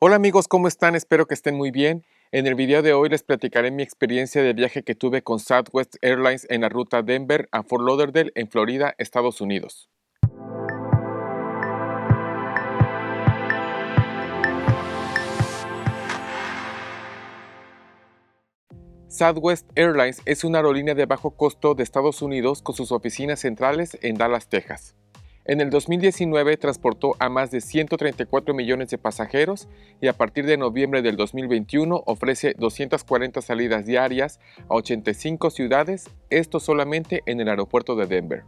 Hola amigos, ¿cómo están? Espero que estén muy bien. En el video de hoy les platicaré mi experiencia de viaje que tuve con Southwest Airlines en la ruta Denver a Fort Lauderdale en Florida, Estados Unidos. Southwest Airlines es una aerolínea de bajo costo de Estados Unidos con sus oficinas centrales en Dallas, Texas. En el 2019 transportó a más de 134 millones de pasajeros y a partir de noviembre del 2021 ofrece 240 salidas diarias a 85 ciudades, esto solamente en el aeropuerto de Denver.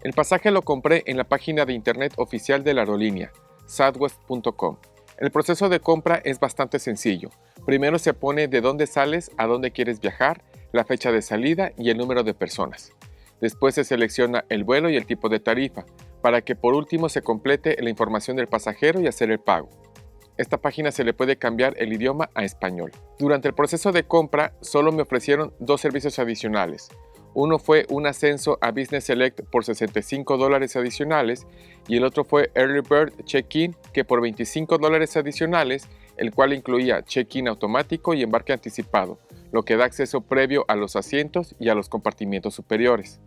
El pasaje lo compré en la página de internet oficial de la aerolínea, southwest.com. El proceso de compra es bastante sencillo. Primero se pone de dónde sales, a dónde quieres viajar, la fecha de salida y el número de personas. Después se selecciona el vuelo y el tipo de tarifa, para que por último se complete la información del pasajero y hacer el pago. Esta página se le puede cambiar el idioma a español. Durante el proceso de compra solo me ofrecieron dos servicios adicionales. Uno fue un ascenso a Business Select por $65 adicionales y el otro fue Early Bird Check-in que por $25 adicionales, el cual incluía check-in automático y embarque anticipado, lo que da acceso previo a los asientos y a los compartimientos superiores.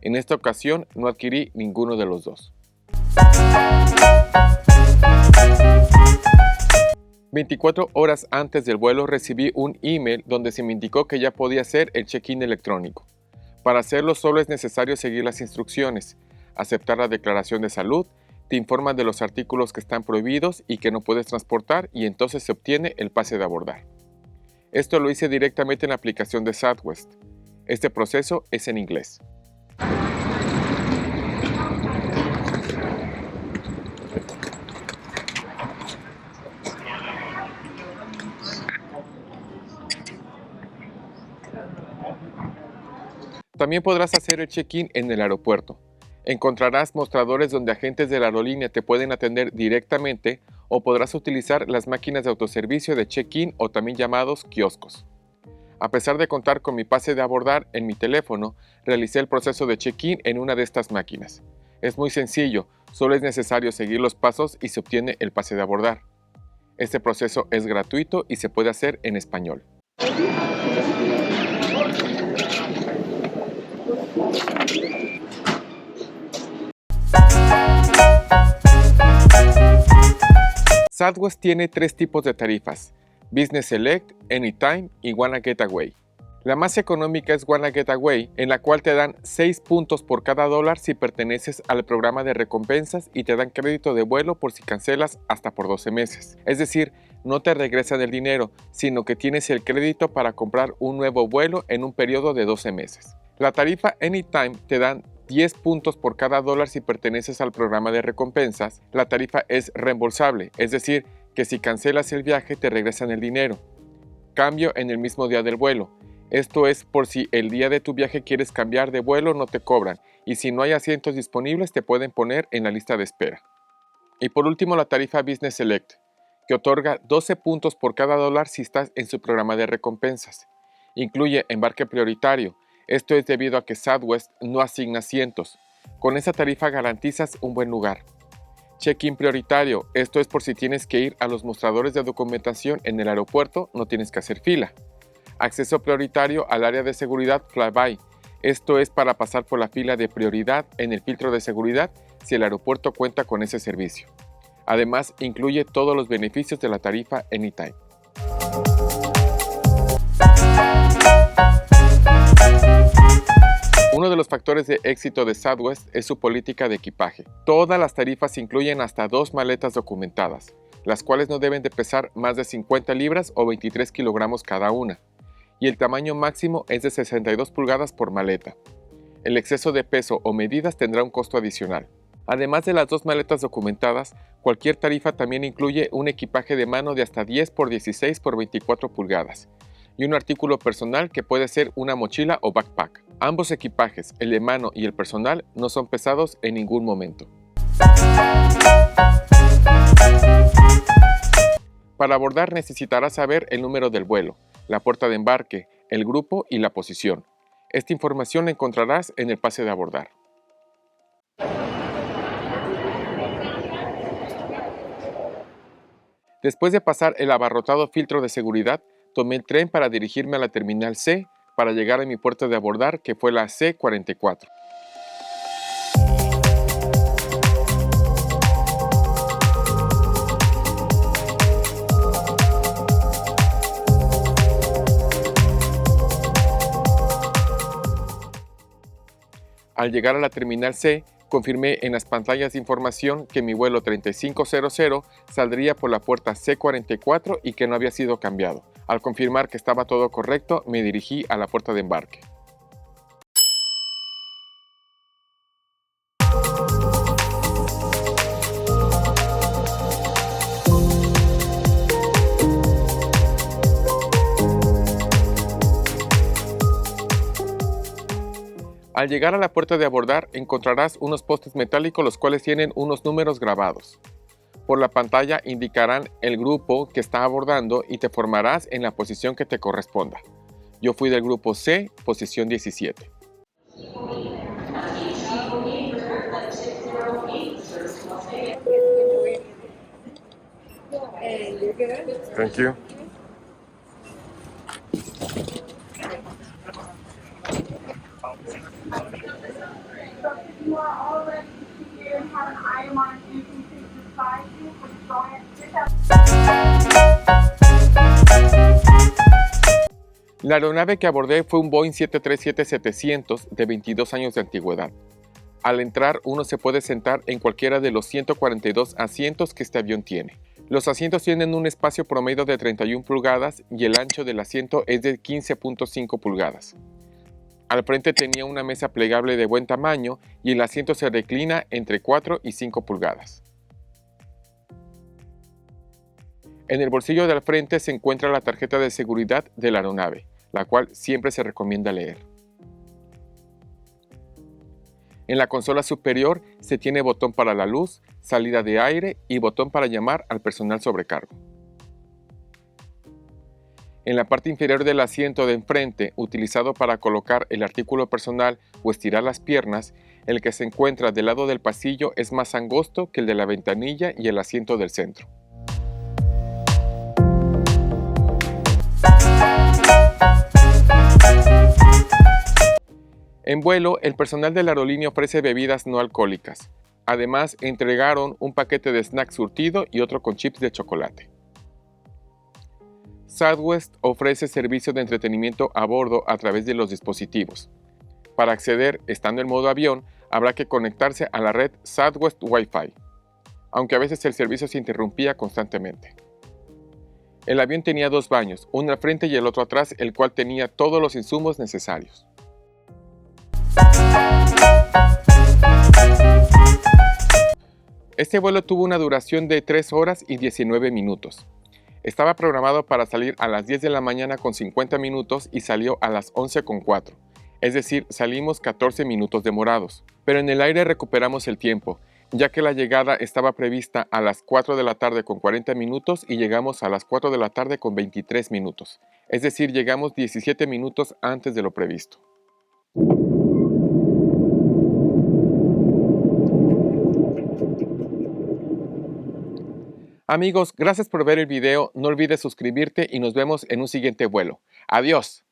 En esta ocasión no adquirí ninguno de los dos. 24 horas antes del vuelo recibí un email donde se me indicó que ya podía hacer el check-in electrónico. Para hacerlo solo es necesario seguir las instrucciones, aceptar la declaración de salud, te informan de los artículos que están prohibidos y que no puedes transportar y entonces se obtiene el pase de abordar. Esto lo hice directamente en la aplicación de Southwest. Este proceso es en inglés. También podrás hacer el check-in en el aeropuerto. Encontrarás mostradores donde agentes de la aerolínea te pueden atender directamente o podrás utilizar las máquinas de autoservicio de check-in o también llamados kioscos. A pesar de contar con mi pase de abordar en mi teléfono, realicé el proceso de check-in en una de estas máquinas. Es muy sencillo, solo es necesario seguir los pasos y se obtiene el pase de abordar. Este proceso es gratuito y se puede hacer en español. Southwest tiene tres tipos de tarifas: Business Select, Anytime y Wanna Get Away. La más económica es Wanna Get Away, en la cual te dan 6 puntos por cada dólar si perteneces al programa de recompensas y te dan crédito de vuelo por si cancelas hasta por 12 meses. Es decir, no te regresan el dinero, sino que tienes el crédito para comprar un nuevo vuelo en un periodo de 12 meses. La tarifa Anytime te dan 10 puntos por cada dólar si perteneces al programa de recompensas. La tarifa es reembolsable, es decir, que si cancelas el viaje te regresan el dinero. Cambio en el mismo día del vuelo. Esto es por si el día de tu viaje quieres cambiar de vuelo no te cobran y si no hay asientos disponibles te pueden poner en la lista de espera. Y por último la tarifa Business Select, que otorga 12 puntos por cada dólar si estás en su programa de recompensas. Incluye embarque prioritario. Esto es debido a que Southwest no asigna asientos. Con esa tarifa garantizas un buen lugar. Check-in prioritario. Esto es por si tienes que ir a los mostradores de documentación en el aeropuerto, no tienes que hacer fila. Acceso prioritario al área de seguridad Flyby. Esto es para pasar por la fila de prioridad en el filtro de seguridad si el aeropuerto cuenta con ese servicio. Además, incluye todos los beneficios de la tarifa Anytime. Uno de los factores de éxito de Southwest es su política de equipaje. Todas las tarifas incluyen hasta 2 maletas documentadas, las cuales no deben de pesar más de 50 libras o 23 kilogramos cada una, y el tamaño máximo es de 62 pulgadas por maleta. El exceso de peso o medidas tendrá un costo adicional. Además de las 2 maletas documentadas, cualquier tarifa también incluye un equipaje de mano de hasta 10 por 16 por 24 pulgadas y un artículo personal que puede ser una mochila o backpack. Ambos equipajes, el de mano y el personal, no son pesados en ningún momento. Para abordar necesitarás saber el número del vuelo, la puerta de embarque, el grupo y la posición. Esta información la encontrarás en el pase de abordar. Después de pasar el abarrotado filtro de seguridad, tomé el tren para dirigirme a la terminal C para llegar a mi puerta de abordar, que fue la C44. Al llegar a la terminal C, confirmé en las pantallas de información que mi vuelo 3500 saldría por la puerta C44 y que no había sido cambiado. Al confirmar que estaba todo correcto, me dirigí a la puerta de embarque. Al llegar a la puerta de abordar, encontrarás unos postes metálicos los cuales tienen unos números grabados. Por la pantalla indicarán el grupo que está abordando y te formarás en la posición que te corresponda. Yo fui del grupo C, posición 17. Thank you. You are already seated and have an item on an empty seat beside you, please go ahead and sit down. La aeronave que abordé fue un Boeing 737-700 de 22 años de antigüedad. Al entrar, uno se puede sentar en cualquiera de los 142 asientos que este avión tiene. Los asientos tienen un espacio promedio de 31 pulgadas y el ancho del asiento es de 15.5 pulgadas. Al frente tenía una mesa plegable de buen tamaño y el asiento se reclina entre 4 y 5 pulgadas. En el bolsillo del frente se encuentra la tarjeta de seguridad de la aeronave, la cual siempre se recomienda leer. En la consola superior se tiene botón para la luz, salida de aire y botón para llamar al personal sobrecargo. En la parte inferior del asiento de enfrente, utilizado para colocar el artículo personal o estirar las piernas, el que se encuentra del lado del pasillo es más angosto que el de la ventanilla y el asiento del centro. En vuelo, el personal de la aerolínea ofrece bebidas no alcohólicas. Además, entregaron un paquete de snacks surtido y otro con chips de chocolate. Southwest ofrece servicio de entretenimiento a bordo a través de los dispositivos. Para acceder, estando en modo avión, habrá que conectarse a la red Southwest Wi-Fi, aunque a veces el servicio se interrumpía constantemente. El avión tenía dos baños, uno al frente y el otro atrás, el cual tenía todos los insumos necesarios. Este vuelo tuvo una duración de 3 horas y 19 minutos. Estaba programado para salir a las 10 de la mañana con 50 minutos y salió a las 11:04, es decir, salimos 14 minutos demorados. Pero en el aire recuperamos el tiempo, ya que la llegada estaba prevista a las 4 de la tarde con 40 minutos y llegamos a las 4 de la tarde con 23 minutos, es decir, llegamos 17 minutos antes de lo previsto. Amigos, gracias por ver el video, no olvides suscribirte y nos vemos en un siguiente vuelo. ¡Adiós!